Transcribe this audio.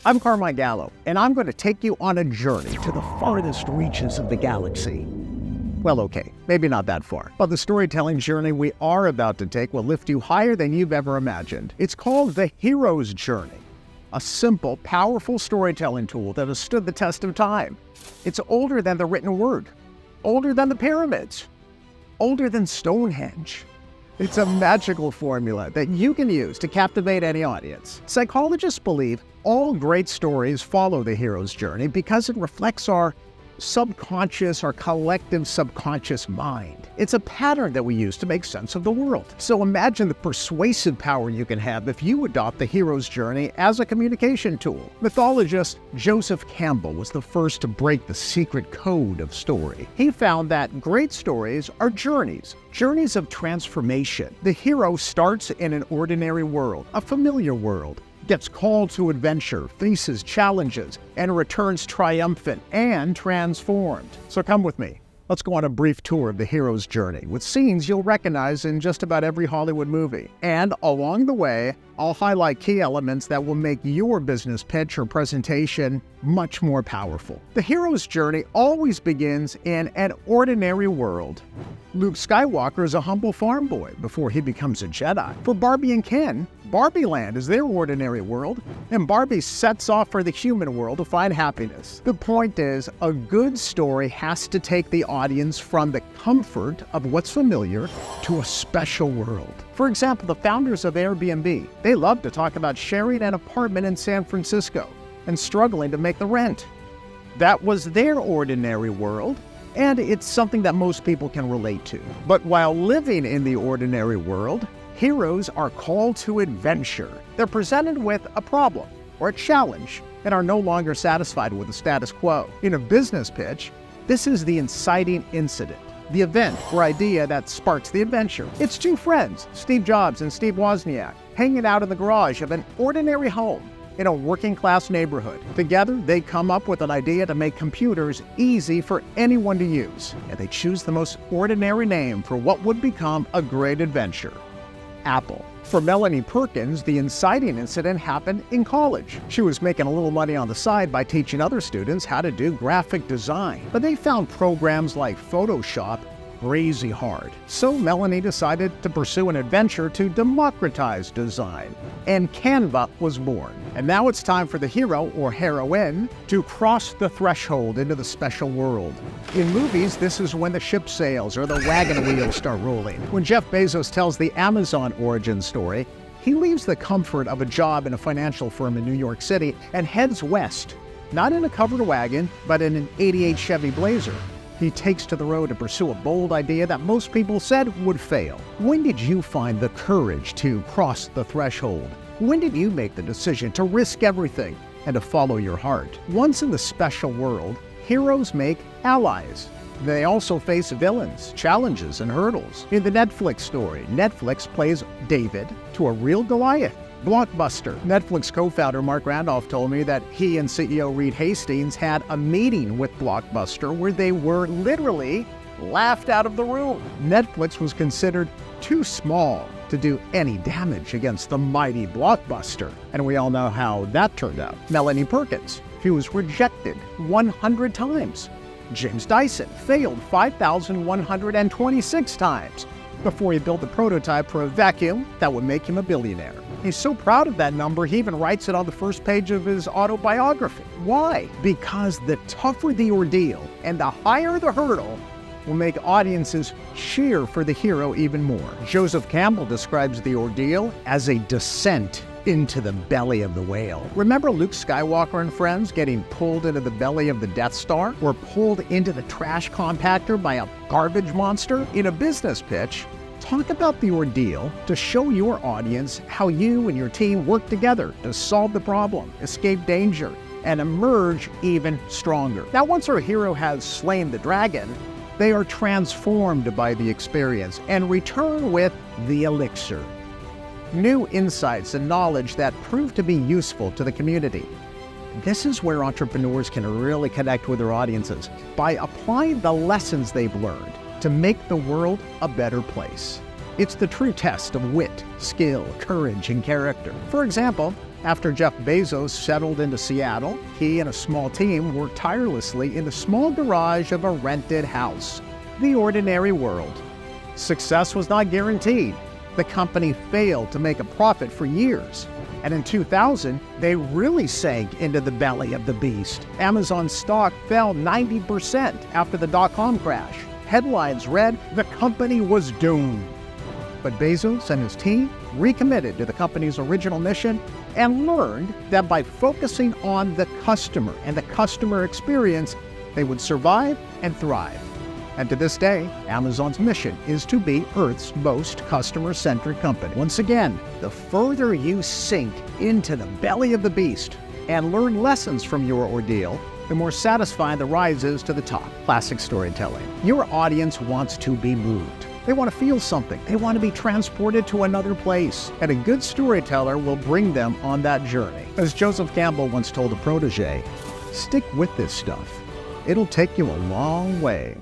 I'm Carmine Gallo, and I'm going to take you on a journey to the farthest reaches of the galaxy. Well, okay, maybe not that far, but the storytelling journey we are about to take will lift you higher than you've ever imagined. It's called the hero's journey, a simple, powerful storytelling tool that has stood the test of time. It's older than the written word, older than the pyramids, older than Stonehenge. It's a magical formula that you can use to captivate any audience. Psychologists believe all great stories follow the hero's journey because it reflects our subconscious, our collective subconscious mind. It's a pattern that we use to make sense of the world. So imagine the persuasive power you can have if you adopt the hero's journey as a communication tool. Mythologist Joseph Campbell was the first to break the secret code of story. He found that great stories are journeys of transformation. The hero starts in an ordinary world, a familiar world, gets called to adventure, faces challenges, and returns triumphant and transformed. So come with me. Let's go on a brief tour of the hero's journey with scenes you'll recognize in just about every Hollywood movie. And along the way, I'll highlight key elements that will make your business pitch or presentation much more powerful. The hero's journey always begins in an ordinary world. Luke Skywalker is a humble farm boy before he becomes a Jedi. For Barbie and Ken, Barbie Land is their ordinary world, and Barbie sets off for the human world to find happiness. The point is, a good story has to take the audience from the comfort of what's familiar to a special world. For example, the founders of Airbnb, they love to talk about sharing an apartment in San Francisco and struggling to make the rent. That was their ordinary world, and it's something that most people can relate to. But while living in the ordinary world, heroes are called to adventure. They're presented with a problem or a challenge and are no longer satisfied with the status quo. In a business pitch, this is the inciting incident, the event or idea that sparks the adventure. It's two friends, Steve Jobs and Steve Wozniak, hanging out in the garage of an ordinary home in a working-class neighborhood. Together, they come up with an idea to make computers easy for anyone to use, and they choose the most ordinary name for what would become a great adventure: Apple. For Melanie Perkins, the inciting incident happened in college. She was making a little money on the side by teaching other students how to do graphic design, but they found programs like Photoshop crazy hard. So Melanie decided to pursue an adventure to democratize design, and Canva was born. And now it's time for the hero or heroine to cross the threshold into the special world. In movies, this is when the ship sails or the wagon wheels start rolling. When Jeff Bezos tells the Amazon origin story, he leaves the comfort of a job in a financial firm in New York City and heads west, not in a covered wagon, but in an '88 Chevy Blazer. He takes to the road to pursue a bold idea that most people said would fail. When did you find the courage to cross the threshold? When did you make the decision to risk everything and to follow your heart? Once in the special world, heroes make allies. They also face villains, challenges, and hurdles. In the Netflix story, Netflix plays David to a real Goliath. Blockbuster. Netflix co-founder Mark Randolph told me that he and CEO Reed Hastings had a meeting with Blockbuster where they were literally laughed out of the room. Netflix was considered too small to do any damage against the mighty Blockbuster, and we all know how that turned out. Melanie Perkins, she was rejected 100 times. James Dyson failed 5,126 times before he built a prototype for a vacuum that would make him a billionaire. He's so proud of that number, he even writes it on the first page of his autobiography. Why? Because the tougher the ordeal and the higher the hurdle will make audiences cheer for the hero even more. Joseph Campbell describes the ordeal as a descent into the belly of the whale. Remember Luke Skywalker and friends getting pulled into the belly of the Death Star or pulled into the trash compactor by a garbage monster? In a business pitch, talk about the ordeal to show your audience how you and your team work together to solve the problem, escape danger, and emerge even stronger. Now, once our hero has slain the dragon, they are transformed by the experience and return with the elixir. New insights and knowledge that prove to be useful to the community. This is where entrepreneurs can really connect with their audiences by applying the lessons they've learned to make the world a better place. It's the true test of wit, skill, courage, and character. For example, After Jeff Bezos settled into Seattle, he and a small team worked tirelessly in the small garage of a rented house. The ordinary world. Success was not guaranteed. The company failed to make a profit for years. And in 2000, they really sank into the belly of the beast. Amazon stock fell 90% after the dot-com crash. Headlines read, "The company was doomed." But Bezos and his team recommitted to the company's original mission and learned that by focusing on the customer and the customer experience, they would survive and thrive. And to this day, Amazon's mission is to be Earth's most customer-centric company. Once again, the further you sink into the belly of the beast and learn lessons from your ordeal, the more satisfying the rise is to the top. Classic storytelling. Your audience wants to be moved. They want to feel something. They want to be transported to another place. And a good storyteller will bring them on that journey. As Joseph Campbell once told a protege, stick with this stuff. It'll take you a long way.